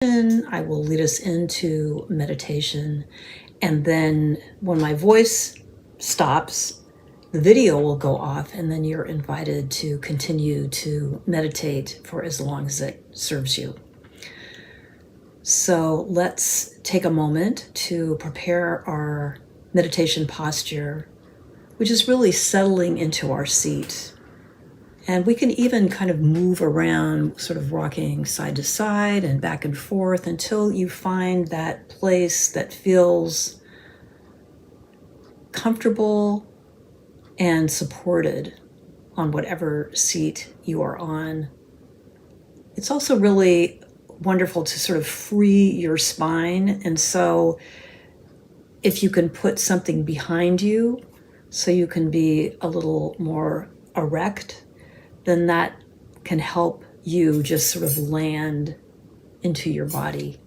I will lead us into meditation, and then when my voice stops, the video will go off, and then you're invited to continue to meditate for as long as it serves you. So let's take a moment to prepare our meditation posture, which is really settling into our seat. And we can even kind of move around, sort of rocking side to side and back and forth until you find that place that feels comfortable and supported on whatever seat you are on. It's also really wonderful to sort of free your spine. And so if you can put something behind you so you can be a little more erect, then that can help you just sort of land into your body.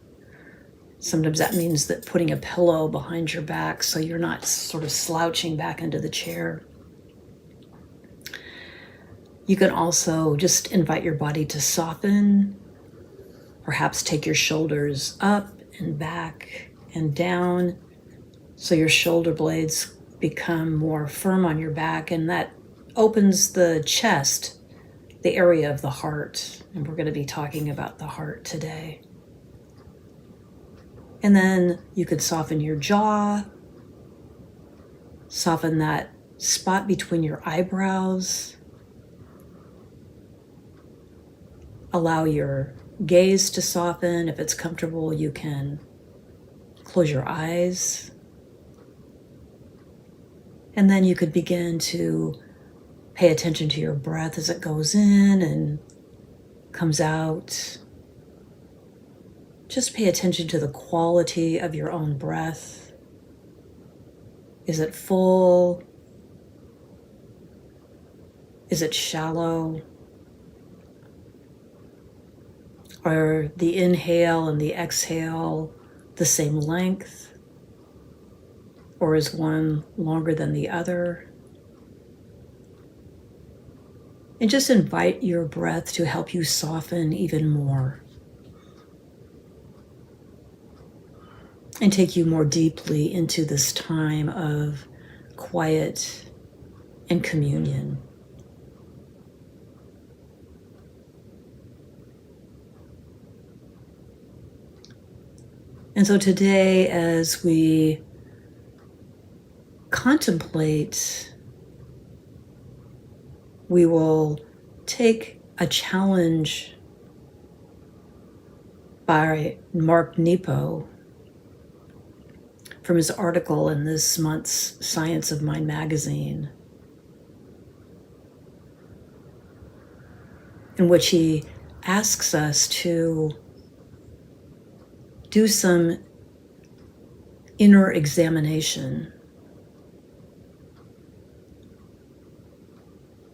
Sometimes that means that putting a pillow behind your back so you're not sort of slouching back into the chair. You can also just invite your body to soften, perhaps take your shoulders up and back and down so your shoulder blades become more firm on your back, and that opens the chest, the area of the heart, and we're going to be talking about the heart today. And then you could soften your jaw, soften that spot between your eyebrows, allow your gaze to soften. If it's comfortable, you can close your eyes. And then you could begin to pay attention to your breath as it goes in and comes out. Just pay attention to the quality of your own breath. Is it full? Is it shallow? Are the inhale and the exhale the same length? Or is one longer than the other? And just invite your breath to help you soften even more and take you more deeply into this time of quiet and communion. And so today, as we contemplate, we will take a challenge by Mark Nepo from his article in this month's Science of Mind magazine, in which he asks us to do some inner examination,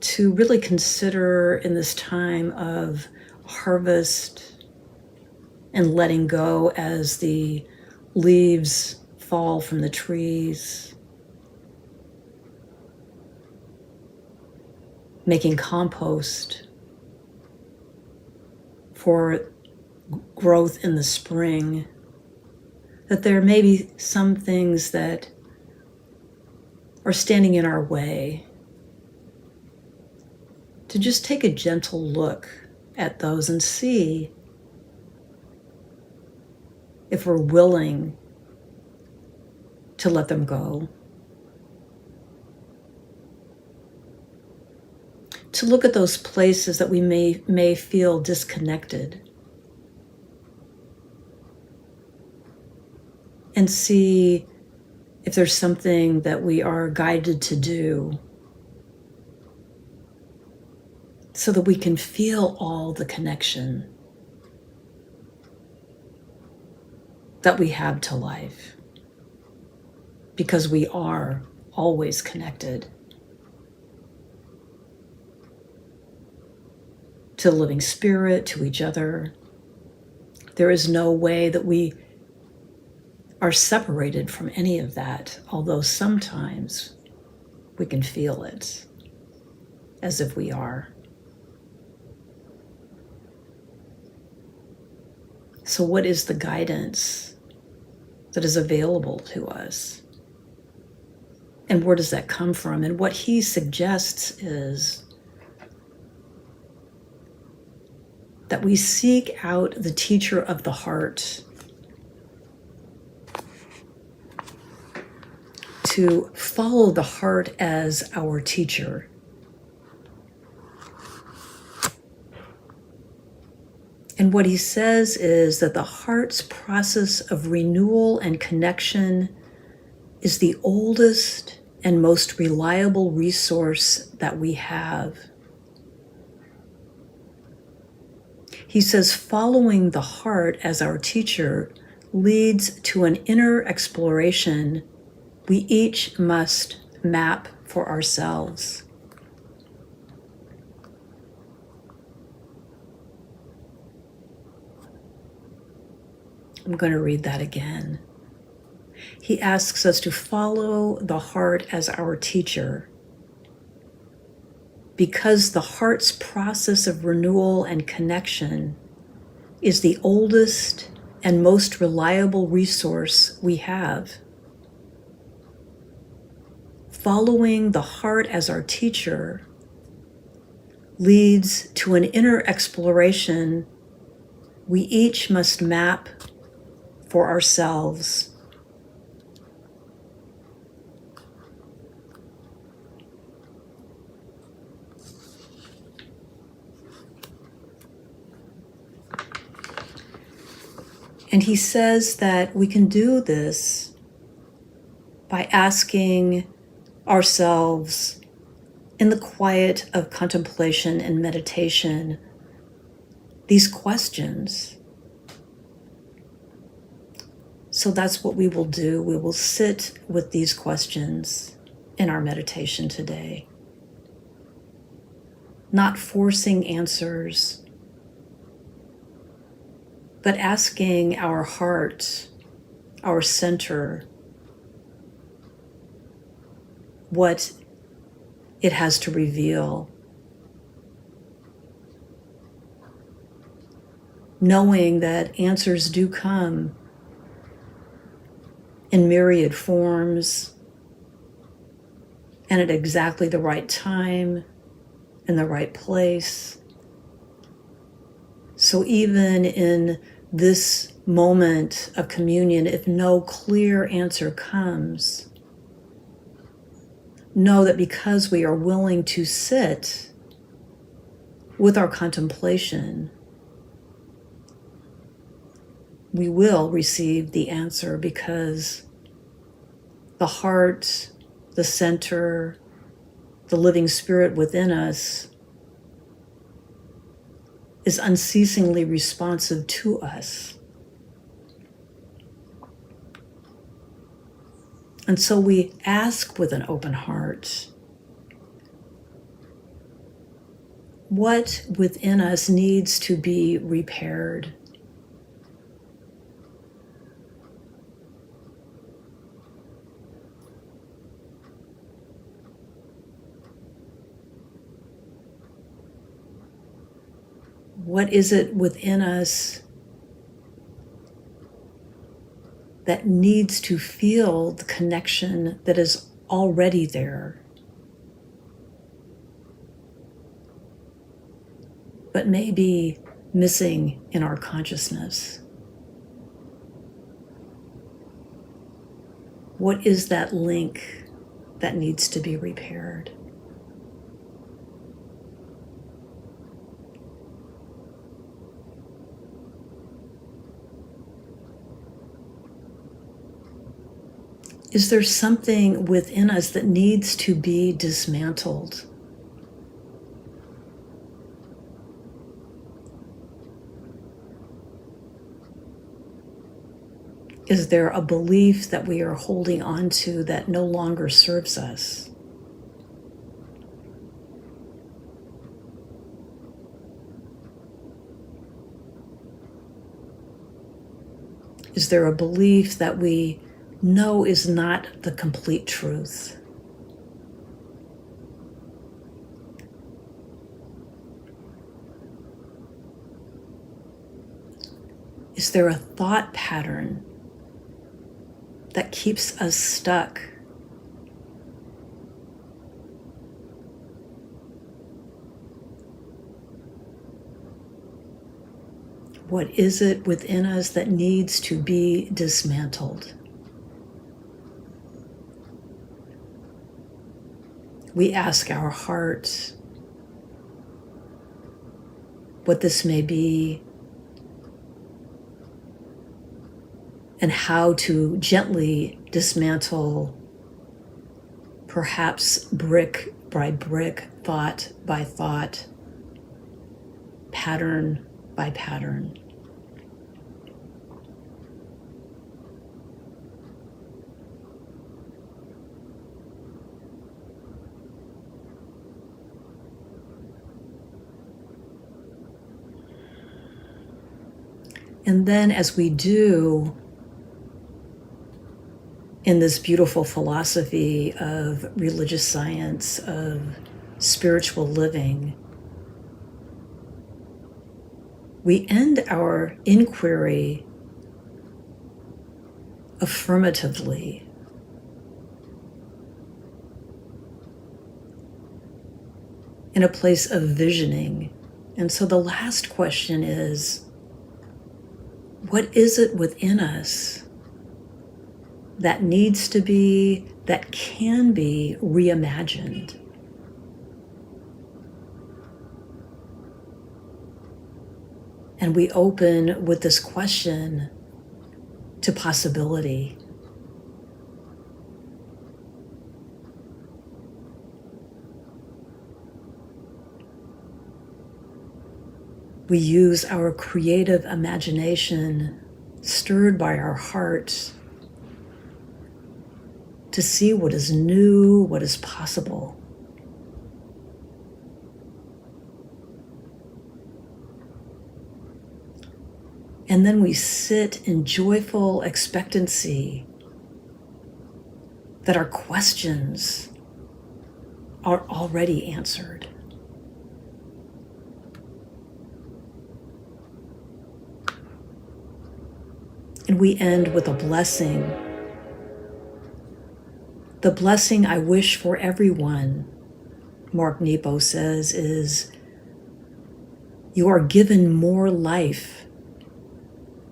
to really consider in this time of harvest and letting go as the leaves fall from the trees, making compost for growth in the spring, that there may be some things that are standing in our way, to just take a gentle look at those and see if we're willing to let them go. To look at those places that we may feel disconnected and see if there's something that we are guided to do so that we can feel all the connection that we have to life, because we are always connected to the living spirit, to each other. There is no way that we are separated from any of that, although sometimes we can feel it as if we are. So what is the guidance that is available to us? And where does that come from? And what he suggests is that we seek out the teacher of the heart to follow the heart as our teacher. And what he says is that the heart's process of renewal and connection is the oldest and most reliable resource that we have. He says following the heart as our teacher leads to an inner exploration we each must map for ourselves. I'm going to read that again. He asks us to follow the heart as our teacher because the heart's process of renewal and connection is the oldest and most reliable resource we have. Following the heart as our teacher leads to an inner exploration we each must map for ourselves. And he says that we can do this by asking ourselves in the quiet of contemplation and meditation these questions. So that's what we will do. We will sit with these questions in our meditation today, not forcing answers, but asking our heart, our center, what it has to reveal. Knowing that answers do come in myriad forms and at exactly the right time, in the right place. So even in this moment of communion, if no clear answer comes, know that because we are willing to sit with our contemplation, we will receive the answer, because the heart, the center, the living spirit within us is unceasingly responsive to us. And so we ask with an open heart, what within us needs to be repaired? What is it within us that needs to feel the connection that is already there, but may be missing in our consciousness? What is that link that needs to be repaired? Is there something within us that needs to be dismantled? Is there a belief that we are holding on to that no longer serves us? Is there a belief that we know is not the complete truth? Is Is there a thought pattern that keeps us stuck? What is it within us that needs to be dismantled? We ask our heart what this may be and how to gently dismantle, perhaps brick by brick, thought by thought, pattern by pattern. And then as we do, in this beautiful philosophy of religious science, of spiritual living, we end our inquiry affirmatively. In a place of visioning. And so the last question is, what is it within us that needs to be, that can be reimagined? And we open with this question to possibility. We use our creative imagination, stirred by our heart, to see what is new, what is possible. And then we sit in joyful expectancy that our questions are already answered. And we end with a blessing. The blessing I wish for everyone, Mark Nepo says, is you are given more life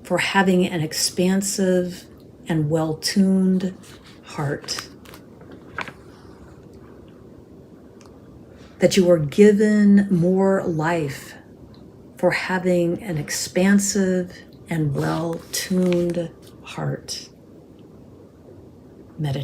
for having an expansive and well-tuned heart. That you are given more life for having an expansive and well-tuned heart. Meditation.